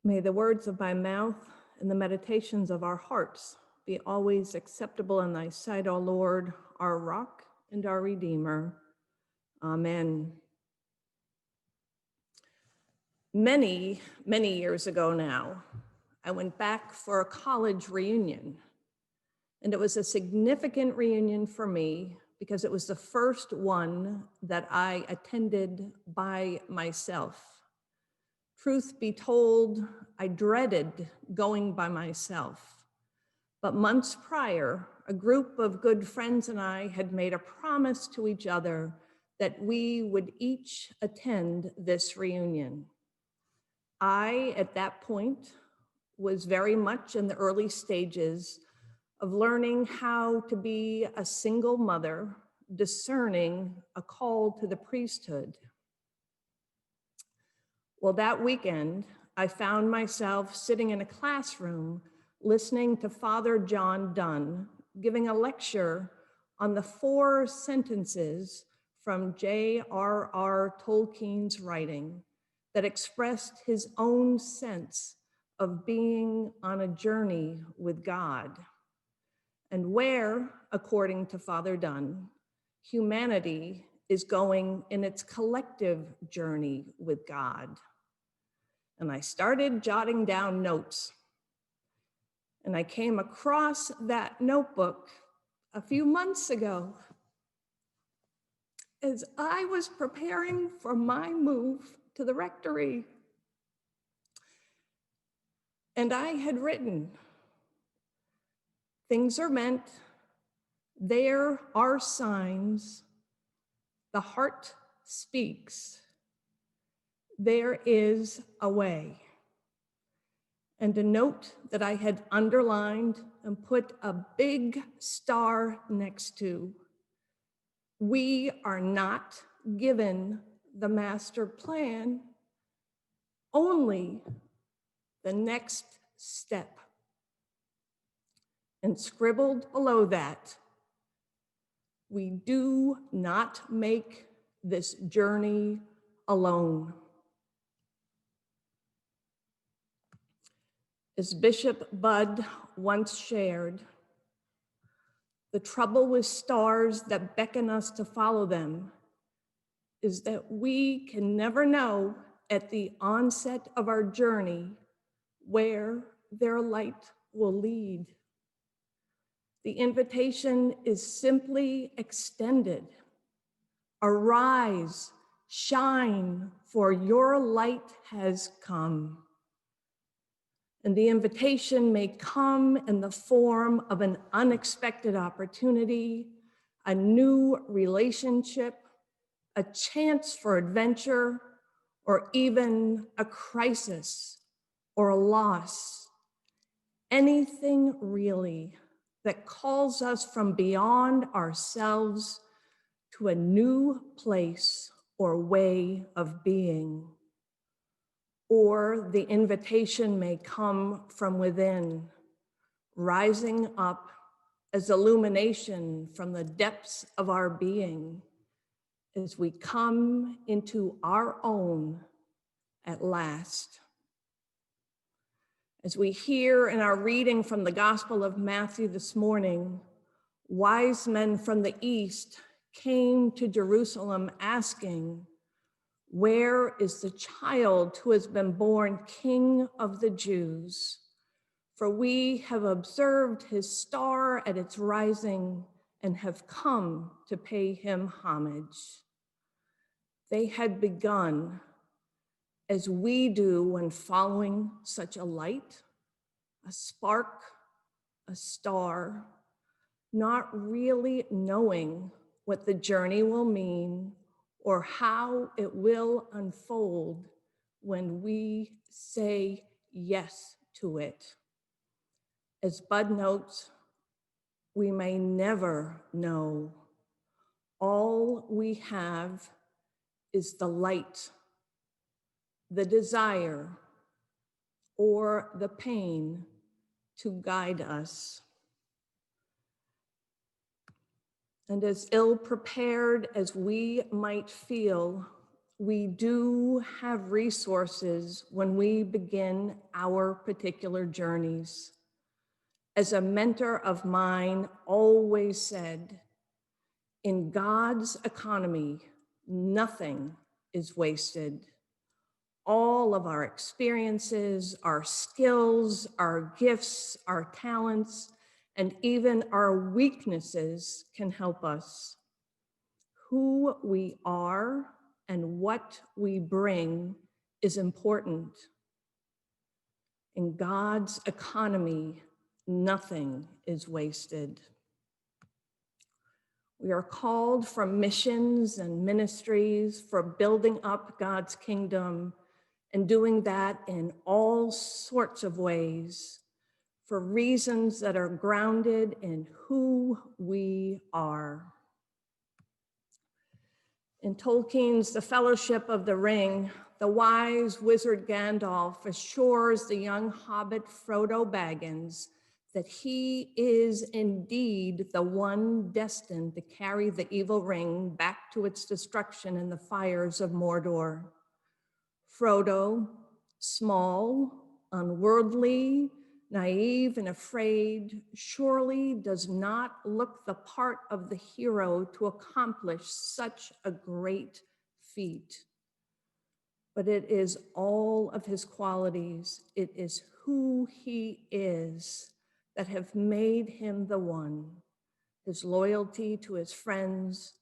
May the words of my mouth and the meditations of our hearts be always acceptable in thy sight, O Lord, our rock and our redeemer. Amen. Many, many years ago now, I went back for a college reunion. And it was a significant reunion for me because it was the first one that I attended by myself. Truth be told, I dreaded going by myself. But months prior, a group of good friends and I had made a promise to each other that we would each attend this reunion. I, at that point, was very much in the early stages of learning how to be a single mother, discerning a call to the priesthood. Well, that weekend, I found myself sitting in a classroom listening to Father John Dunn giving a lecture on the 4 sentences from J.R.R. Tolkien's writing that expressed his own sense of being on a journey with God, and where, according to Father Dunn, humanity is going in its collective journey with God. And I started jotting down notes. And I came across that notebook a few months ago as I was preparing for my move to the rectory. And I had written, things are meant, there are signs, the heart speaks, there is a way. And a note that I had underlined and put a big star next to. We are not given the master plan, only the next step. And scribbled below that, we do not make this journey alone. As Bishop Budd once shared, the trouble with stars that beckon us to follow them is that we can never know at the onset of our journey where their light will lead. The invitation is simply extended. Arise, shine, for your light has come. And the invitation may come in the form of an unexpected opportunity, a new relationship, a chance for adventure, or even a crisis or a loss. Anything really that calls us from beyond ourselves to a new place or way of being. Or the invitation may come from within, rising up as illumination from the depths of our being as we come into our own at last. As we hear in our reading from the Gospel of Matthew this morning, wise men from the east came to Jerusalem asking, where is the child who has been born King of the Jews? For we have observed his star at its rising and have come to pay him homage. They had begun, as we do when following such a light, a spark, a star, not really knowing what the journey will mean or how it will unfold when we say yes to it. As Bud notes, we may never know. All we have is the light, the desire, or the pain to guide us. And as ill-prepared as we might feel, we do have resources when we begin our particular journeys. As a mentor of mine always said, in God's economy, nothing is wasted. All of our experiences, our skills, our gifts, our talents, and even our weaknesses can help us. Who we are and what we bring is important. In God's economy, nothing is wasted. We are called for missions and ministries, for building up God's kingdom, and doing that in all sorts of ways, for reasons that are grounded in who we are. In Tolkien's The Fellowship of the Ring, the wise wizard Gandalf assures the young hobbit Frodo Baggins that he is indeed the one destined to carry the evil ring back to its destruction in the fires of Mordor. Frodo, small, unworldly, naive, and afraid, surely does not look the part of the hero to accomplish such a great feat. But it is all of his qualities, it is who he is that have made him the one. His loyalty to his friends,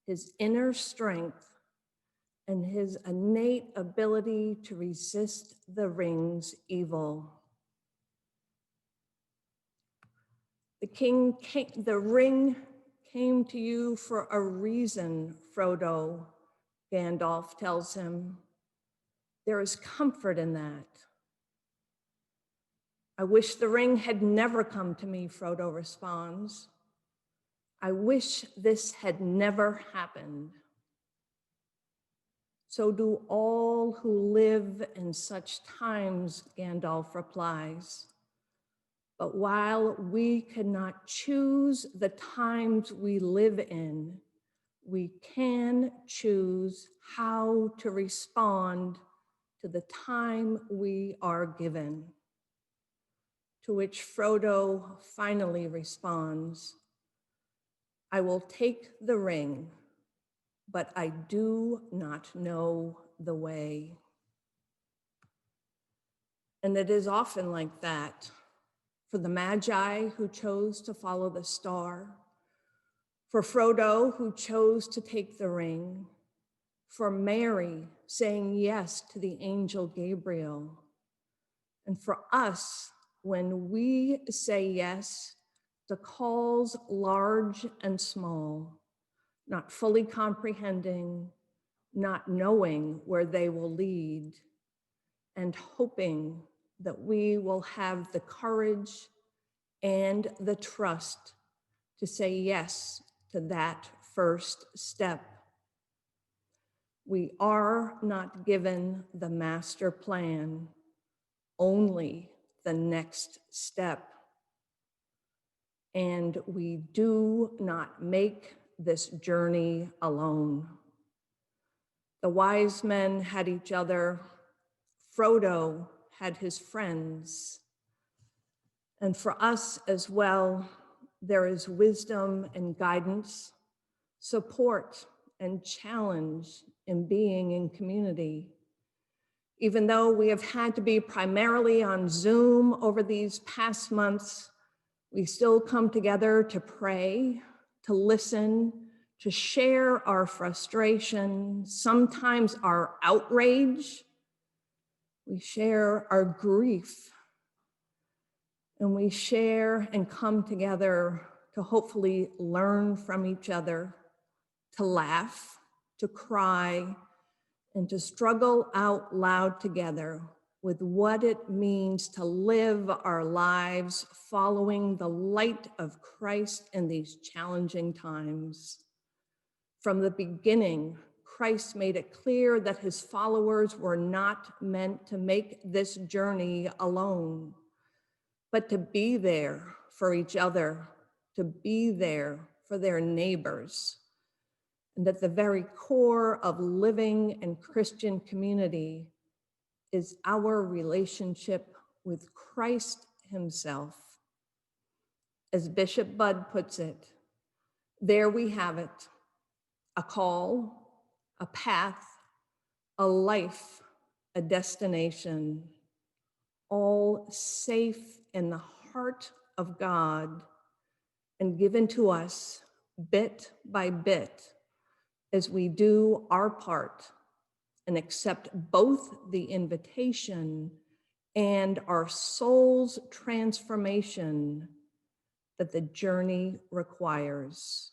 his inner strength, and his innate ability to resist the ring's evil. The ring came to you for a reason, Frodo, Gandalf tells him. There is comfort in that. I wish the ring had never come to me, Frodo responds. I wish this had never happened. So do all who live in such times, Gandalf replies. But while we cannot choose the times we live in, we can choose how to respond to the time we are given. To which Frodo finally responds, I will take the ring, but I do not know the way. And it is often like that for the Magi who chose to follow the star, for Frodo who chose to take the ring, for Mary saying yes to the angel Gabriel, and for us when we say yes to calls large and small, not fully comprehending, not knowing where they will lead, and hoping that we will have the courage and the trust to say yes to that first step. We are not given the master plan, only the next step. And we do not make this journey alone. The wise men had each other. Frodo had his friends. And for us as well, there is wisdom and guidance, support and challenge in being in community. Even though we have had to be primarily on Zoom over these past months, we still come together to pray, to listen, to share our frustration, sometimes our outrage. We share our grief, and we share and come together to hopefully learn from each other, to laugh, to cry, and to struggle out loud together with what it means to live our lives following the light of Christ in these challenging times. From the beginning, Christ made it clear that his followers were not meant to make this journey alone, but to be there for each other, to be there for their neighbors. and that the very core of living in Christian community is our relationship with Christ himself. As Bishop Budd puts it, there we have it, a call, a path, a life, a destination, all safe in the heart of God and given to us bit by bit as we do our part and accept both the invitation and our soul's transformation that the journey requires,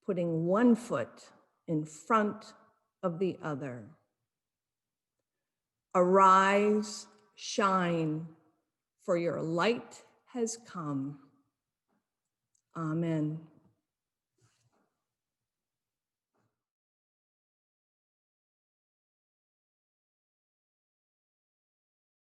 putting one foot in front of the other. Arise, shine, for your light has come. Amen.